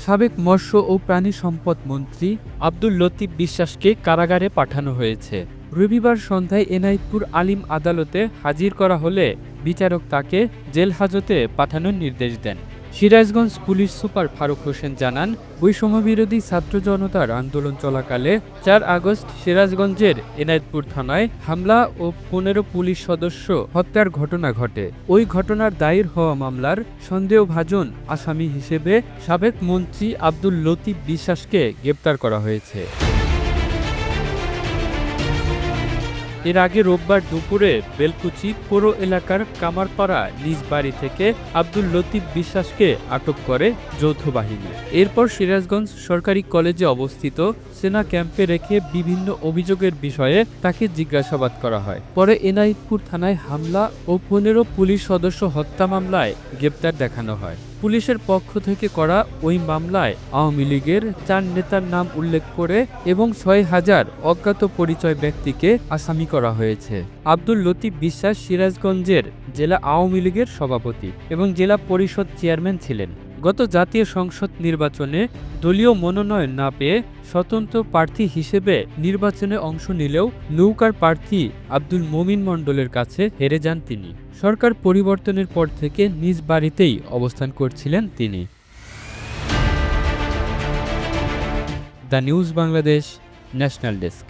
সাবেক মৎস্য ও প্রাণী সম্পদ মন্ত্রী আব্দুল লতিফ বিশ্বাসকে কারাগারে পাঠানো হয়েছে। রবিবার সন্ধ্যায় এনায়েতপুর আলিম আদালতে হাজির করা হলে বিচারক তাকে জেল হাজতে পাঠানোর নির্দেশ দেন। সিরাজগঞ্জ পুলিশ সুপার ফারুক হোসেন জানান, বৈষম্যবিরোধী ছাত্র জনতার আন্দোলন চলাকালে 4 আগস্ট সিরাজগঞ্জের এনায়েতপুর থানায় হামলা ও 15 পুলিশ সদস্য হত্যার ঘটনা ঘটে। ওই ঘটনার দায়ের হওয়া মামলার সন্দেহভাজন আসামি হিসেবে সাবেক মন্ত্রী আব্দুল লতিফ বিশ্বাসকে গ্রেপ্তার করা হয়েছে। এর আগে রোববার দুপুরে বেলকুচি পৌর এলাকার কামারপাড়া নিজ বাড়ি থেকে আব্দুল লতিফ বিশ্বাসকে আটক করে যৌথ বাহিনী। এরপর সিরাজগঞ্জ সরকারি কলেজে অবস্থিত সেনা ক্যাম্পে রেখে বিভিন্ন অভিযোগের বিষয়ে তাকে জিজ্ঞাসাবাদ করা হয়। পরে এনায়েতপুর থানায় হামলা ও 15 পুলিশ সদস্য হত্যা মামলায় গ্রেপ্তার দেখানো হয়। পুলিশের পক্ষ থেকে করা ওই মামলায় আওয়ামী লীগের 4 নেতার নাম উল্লেখ করে এবং 6000 অজ্ঞাত পরিচয় ব্যক্তিকে আসামি করা হয়েছে। আব্দুল লতিফ বিশ্বাস সিরাজগঞ্জের জেলা আওয়ামী লীগের সভাপতি এবং জেলা পরিষদ চেয়ারম্যান ছিলেন। গত জাতীয় সংসদ নির্বাচনে দলীয় মনোনয়ন না পেয়ে স্বতন্ত্র প্রার্থী হিসেবে নির্বাচনে অংশ নিলেও নৌকার প্রার্থী আব্দুল মোমিন মণ্ডলের কাছে হেরে যান তিনি। সরকার পরিবর্তনের পর থেকে নিজ বাড়িতেই অবস্থান করছিলেন তিনি। The news Bangladesh, national desk.